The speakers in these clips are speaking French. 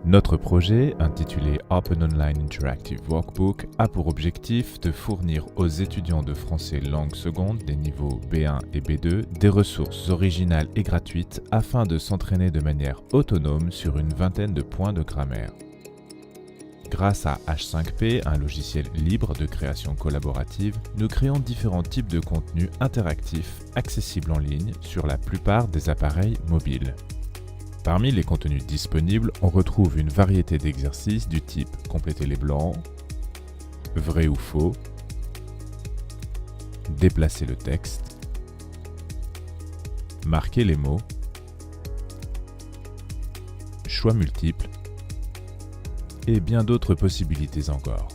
Notre projet, intitulé Open Online Interactive Workbook, a pour objectif de fournir aux étudiants de français langue seconde des niveaux B1 et B2 des ressources originales et gratuites afin de s'entraîner de manière autonome sur une vingtaine de points de grammaire. Grâce à H5P, un logiciel libre de création collaborative, nous créons différents types de contenus interactifs accessibles en ligne sur la plupart des appareils mobiles. Parmi les contenus disponibles, on retrouve une variété d'exercices du type compléter les blancs, vrai ou faux, déplacer le texte, marquer les mots, choix multiples et bien d'autres possibilités encore.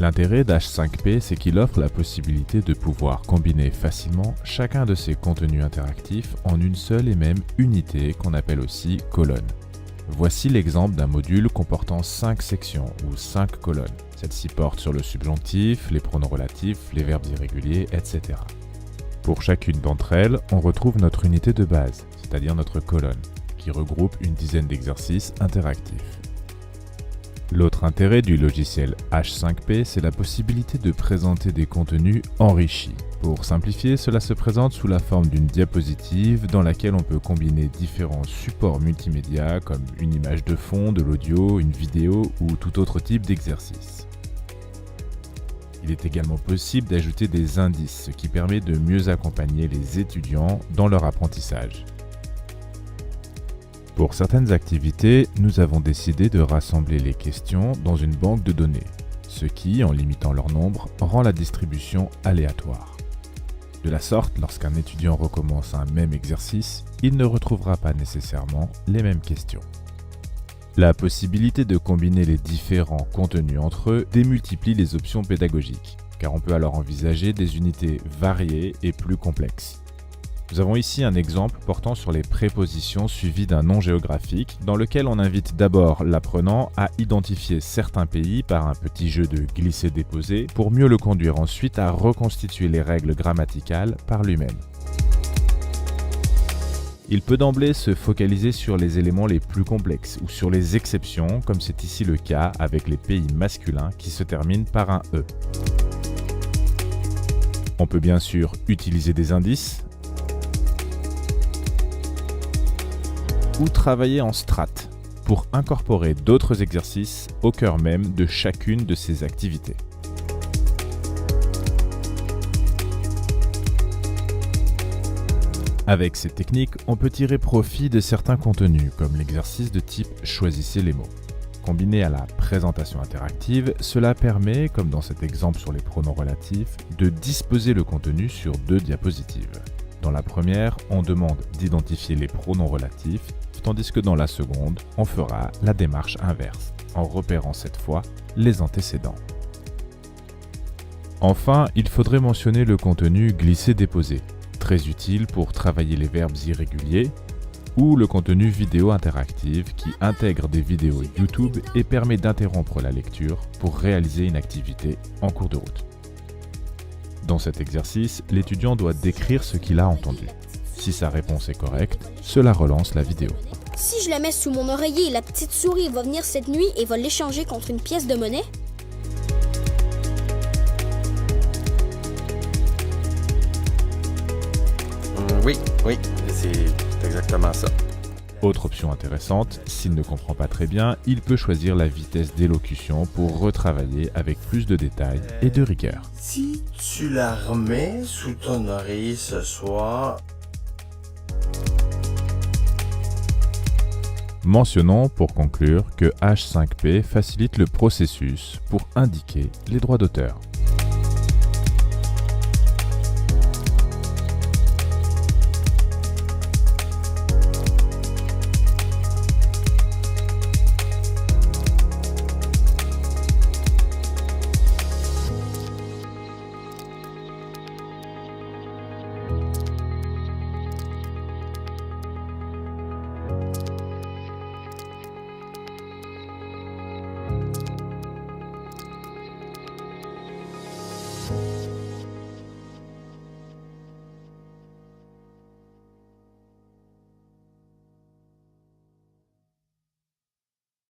L'intérêt d'H5P, c'est qu'il offre la possibilité de pouvoir combiner facilement chacun de ces contenus interactifs en une seule et même unité qu'on appelle aussi colonne. Voici l'exemple d'un module comportant 5 sections ou 5 colonnes. Celle-ci porte sur le subjonctif, les pronoms relatifs, les verbes irréguliers, etc. Pour chacune d'entre elles, on retrouve notre unité de base, c'est-à-dire notre colonne, qui regroupe une dizaine d'exercices interactifs. L'autre intérêt du logiciel H5P, c'est la possibilité de présenter des contenus enrichis. Pour simplifier, cela se présente sous la forme d'une diapositive dans laquelle on peut combiner différents supports multimédia comme une image de fond, de l'audio, une vidéo ou tout autre type d'exercice. Il est également possible d'ajouter des indices, ce qui permet de mieux accompagner les étudiants dans leur apprentissage. Pour certaines activités, nous avons décidé de rassembler les questions dans une banque de données, ce qui, en limitant leur nombre, rend la distribution aléatoire. De la sorte, lorsqu'un étudiant recommence un même exercice, il ne retrouvera pas nécessairement les mêmes questions. La possibilité de combiner les différents contenus entre eux démultiplie les options pédagogiques, car on peut alors envisager des unités variées et plus complexes. Nous avons ici un exemple portant sur les prépositions suivies d'un nom géographique, dans lequel on invite d'abord l'apprenant à identifier certains pays par un petit jeu de glisser-déposer, pour mieux le conduire ensuite à reconstituer les règles grammaticales par lui-même. Il peut d'emblée se focaliser sur les éléments les plus complexes ou sur les exceptions, comme c'est ici le cas avec les pays masculins qui se terminent par un E. On peut bien sûr utiliser des indices, ou travailler en strates pour incorporer d'autres exercices au cœur même de chacune de ces activités. Avec ces techniques, on peut tirer profit de certains contenus, comme l'exercice de type « Choisissez les mots ». Combiné à la présentation interactive, cela permet, comme dans cet exemple sur les pronoms relatifs, de disposer le contenu sur 2 diapositives. Dans la première, on demande d'identifier les pronoms relatifs, tandis que dans la seconde, on fera la démarche inverse, en repérant cette fois les antécédents. Enfin, il faudrait mentionner le contenu glisser-déposer, très utile pour travailler les verbes irréguliers, ou le contenu vidéo interactive qui intègre des vidéos YouTube et permet d'interrompre la lecture pour réaliser une activité en cours de route. Dans cet exercice, l'étudiant doit décrire ce qu'il a entendu. Si sa réponse est correcte, cela relance la vidéo. Si je la mets sous mon oreiller, la petite souris va venir cette nuit et va l'échanger contre une pièce de monnaie? Oui, c'est exactement ça. Autre option intéressante, s'il ne comprend pas très bien, il peut choisir la vitesse d'élocution pour retravailler avec plus de détails et de rigueur. Si tu la remets sous ton oreiller ce soir... Mentionnons pour conclure que H5P facilite le processus pour indiquer les droits d'auteur.